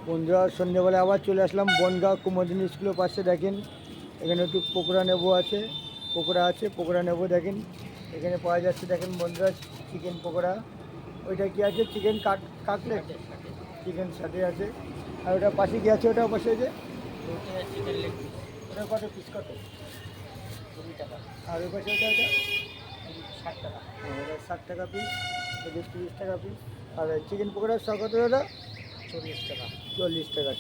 বন্ধুরা সন্ধ্যেবেলা আবার চলে আসলাম বনগাঁ কুমোদিনী স্কুলের পাশে। দেখেন এখানে একটু পকোড়া নেবো আছে, পকোড়া নেবো। দেখেন এখানে পাওয়া যাচ্ছে, দেখেন বন্ধুরা চিকেন পকোড়া। ওইটা কি আছে? চিকেন কাটলেট, চিকেন সাথে আছে। আর ওটা পাশে কি আছে? ওটা পাশে যে চিকেন লেগ পিস ওটা কত পিস, কত? 20 টাকা, আর ওই পাশে ওটা 60 টাকা, ওটা 60 টাকা পিস, ওটা 30 টাকা পিস। আর চিকেন পকোড়ার সব কত ওটা? 40 টাকা। 40 টাকা।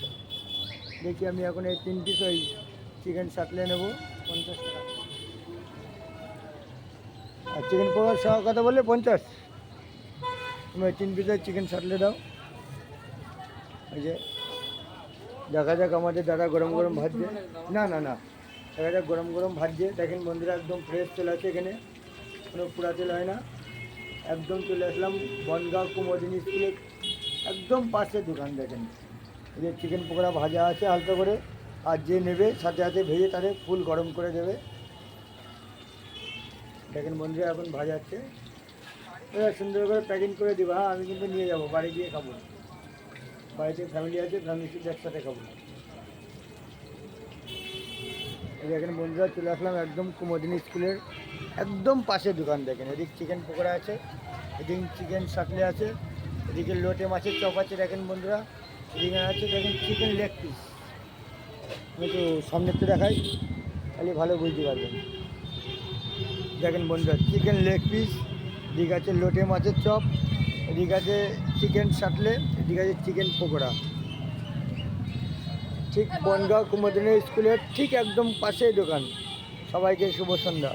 দেখি আমি এখন এই 3 পিস ওই চিকেন সাটলে নেবো। 50 টাকা। আর চিকেন পকোড়ার সহ কথা বললে 50। তুমি ওই 3 পিসের চিকেন সাটলে দাও। ওই যে দেখা যাক, আমাদের দাদা গরম গরম ভাজছে। না না না, দেখা যাক গরম গরম ভাজছে। দেখেন বন্ধুরা একদম ফ্রেশ তেল আছে এখানে, কোনো পুরা তেল হয় না। একদম চলে আসলাম বনগাঁ কুমোদিনী স্কুলের একদম পাশে দোকান। দেখেন এই যে চিকেন পকোড়া ভাজা আছে হালকা করে, আর যে নেবে সাথে সাথে ভেজে তাদের ফুল গরম করে দেবে। দেখেন বন্ধুরা এখন ভাজাচ্ছে, সুন্দর করে প্যাকিং করে দিবা। হ্যাঁ, আমি কিন্তু নিয়ে যাবো, বাড়ি গিয়ে খাবো। বাড়িতে ফ্যামিলি আছে, ফ্যামিলির সাথে একসাথে খাবো। এই দেখেন বন্ধুরা চলে আসলাম একদম কুমোদিনী স্কুলের একদম পাশে দোকান। দেখেন এদিক চিকেন পকোড়া আছে, এদিক চিকেন সাটলে আছে, এদিকে লোটে মাছের চপ আছে। দেখেন বন্ধুরা এদিকে আছে, দেখেন চিকেন লেগ পিস। আমি একটু সামনের তো দেখাই, তাহলে ভালো বুঝতে পারবেন। দেখেন বন্ধুরা চিকেন লেগ পিস, এদিকে আছে লোটে মাছের চপ, এদিকে আছে চিকেন সাটলে, এদিকে আছে চিকেন পকোড়া। ঠিক বনগাঁ কুমোদিনী স্কুলের ঠিক একদম পাশেই দোকান। সবাইকে শুভ সন্ধ্যা।